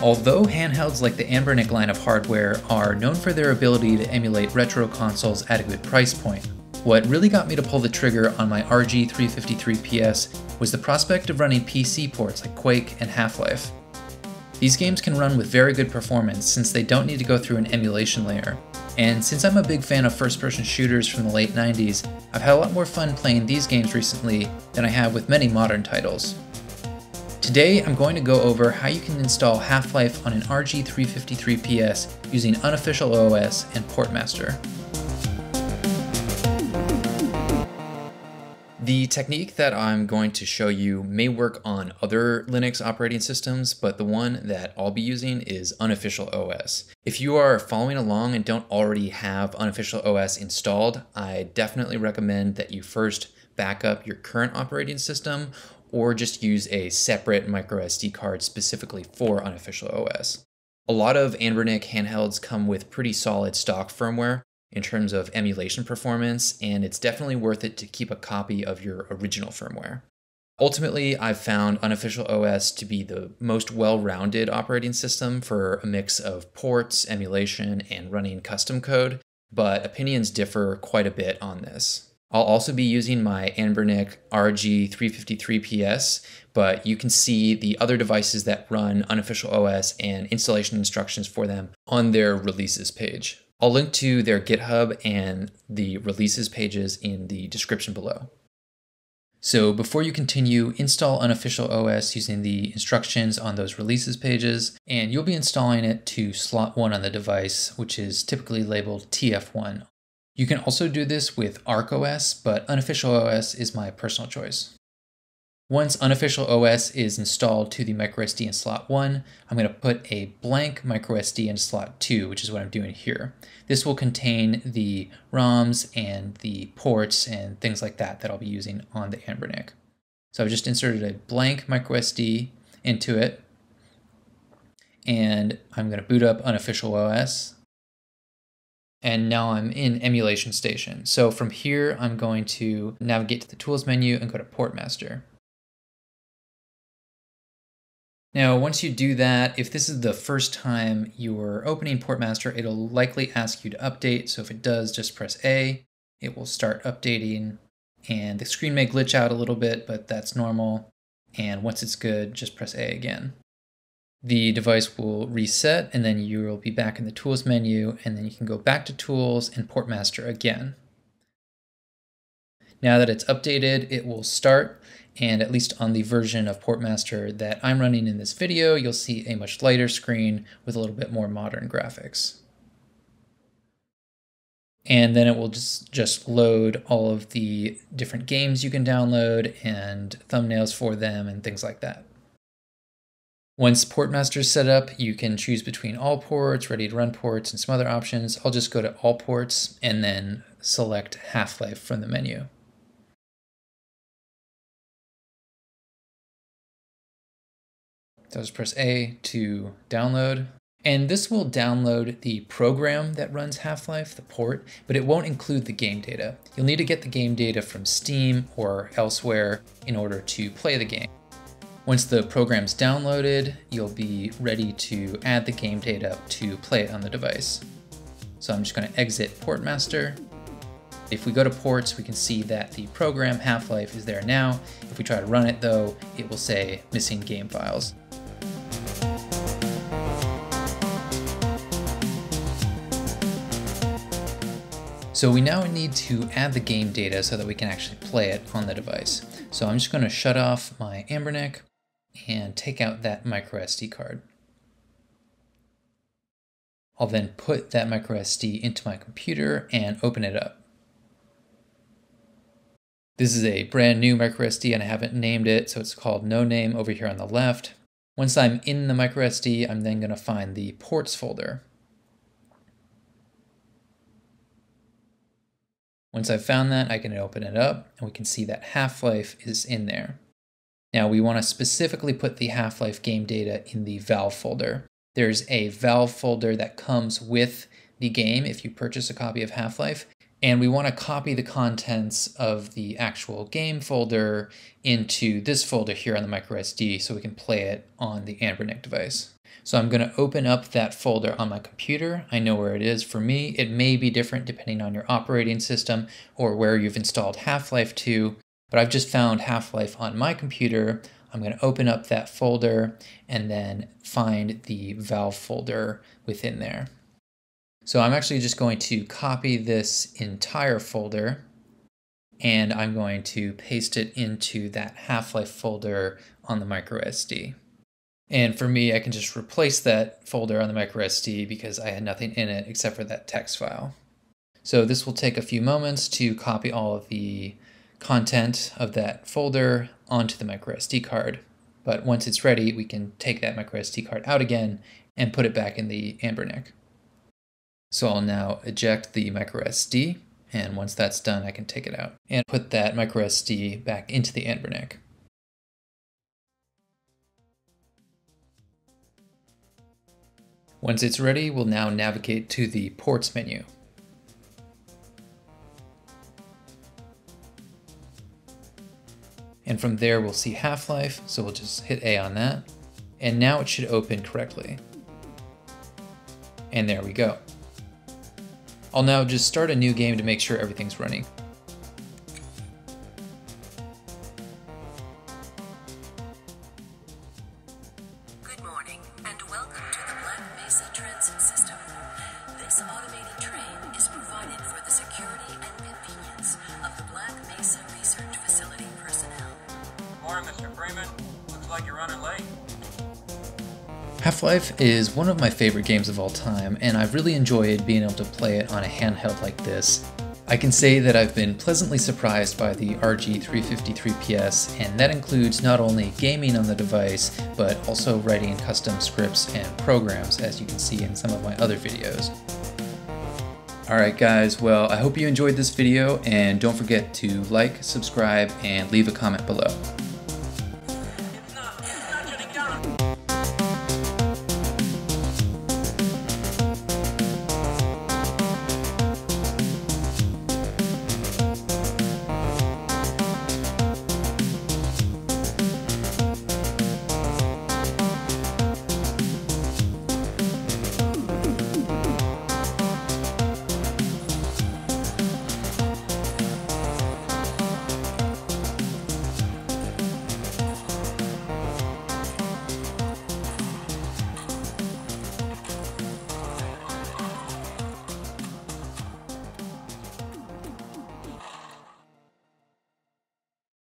Although handhelds like the Anbernic line of hardware are known for their ability to emulate retro consoles at a good price point, what really got me to pull the trigger on my RG353PS was the prospect of running PC ports like Quake and Half-Life. These games can run with very good performance since they don't need to go through an emulation layer, and since I'm a big fan of first-person shooters from the late 90s, I've had a lot more fun playing these games recently than I have with many modern titles. Today, I'm going to go over how you can install Half-Life on an RG353PS using UnofficialOS and Portmaster. The technique that I'm going to show you may work on other Linux operating systems, but the one that I'll be using is UnofficialOS. If you are following along and don't already have UnofficialOS installed, I definitely recommend that you first back up your current operating system or just use a separate microSD card specifically for UnofficialOS. A lot of Anbernic handhelds come with pretty solid stock firmware in terms of emulation performance, and it's definitely worth it to keep a copy of your original firmware. Ultimately, I've found UnofficialOS to be the most well-rounded operating system for a mix of ports, emulation, and running custom code, but opinions differ quite a bit on this. I'll also be using my Anbernic RG353PS, but you can see the other devices that run UnofficialOS and installation instructions for them on their releases page. I'll link to their GitHub and the releases pages in the description below. So before you continue, install UnofficialOS using the instructions on those releases pages, and you'll be installing it to slot 1 on the device, which is typically labeled TF1. You can also do this with ArkOS, but UnofficialOS is my personal choice. Once UnofficialOS is installed to the microSD in slot 1, I'm going to put a blank microSD in slot 2, which is what I'm doing here. This will contain the ROMs and the ports and things like that I'll be using on the Anbernic. So I've just inserted a blank microSD into it, and I'm going to boot up UnofficialOS. And now I'm in Emulation Station. So from here, I'm going to navigate to the Tools menu and go to Portmaster. Now, once you do that, if this is the first time you're opening Portmaster, it'll likely ask you to update. So if it does, just press A. It will start updating, and the screen may glitch out a little bit, but that's normal. And once it's good, just press A again. The device will reset, and then you will be back in the Tools menu, and then you can go back to Tools and Portmaster again. Now that it's updated, it will start, and at least on the version of Portmaster that I'm running in this video, you'll see a much lighter screen with a little bit more modern graphics. And then it will just load all of the different games you can download and thumbnails for them and things like that. Once Portmaster is set up, you can choose between all ports, ready to run ports, and some other options. I'll just go to all ports and then select Half-Life from the menu. So I'll just press A to download. And this will download the program that runs Half-Life, the port, but it won't include the game data. You'll need to get the game data from Steam or elsewhere in order to play the game. Once the program's downloaded, you'll be ready to add the game data to play it on the device. So I'm just going to exit Portmaster. If we go to ports, we can see that the program Half-Life is there now. If we try to run it though, it will say missing game files. So we now need to add the game data so that we can actually play it on the device. So I'm just going to shut off my Anbernic and take out that microSD card. I'll then put that microSD into my computer and open it up. This is a brand new microSD and I haven't named it, so it's called No Name over here on the left. Once I'm in the microSD, I'm then going to find the ports folder. Once I've found that, I can open it up and we can see that Half-Life is in there. Now we want to specifically put the Half-Life game data in the Valve folder. There's a Valve folder that comes with the game if you purchase a copy of Half-Life, and we want to copy the contents of the actual game folder into this folder here on the microSD so we can play it on the Anbernic device. So I'm going to open up that folder on my computer. I know where it is. For me, it may be different depending on your operating system or where you've installed Half-Life to, but I've just found Half-Life on my computer. I'm going to open up that folder and then find the Valve folder within there. So I'm actually just going to copy this entire folder and I'm going to paste it into that Half-Life folder on the microSD. And for me, I can just replace that folder on the microSD because I had nothing in it except for that text file. So this will take a few moments to copy all of the content of that folder onto the microSD card. But once it's ready, we can take that microSD card out again and put it back in the Anbernic. So I'll now eject the microSD, and once that's done, I can take it out and put that microSD back into the Anbernic. Once it's ready, we'll now navigate to the ports menu. And from there, we'll see Half-Life, so we'll just hit A on that. And now it should open correctly. And there we go. I'll now just start a new game to make sure everything's running. Good morning, and welcome to the Black Mesa Transit System. This automated train is provided for the security and convenience of the Black Mesa Research Facility personnel. Morning, Mr. Freeman. Looks like you're running late. Half-Life is one of my favorite games of all time, and I've really enjoyed being able to play it on a handheld like this. I can say that I've been pleasantly surprised by the RG353PS, and that includes not only gaming on the device, but also writing custom scripts and programs, as you can see in some of my other videos. Alright guys, well, I hope you enjoyed this video, and don't forget to like, subscribe, and leave a comment below.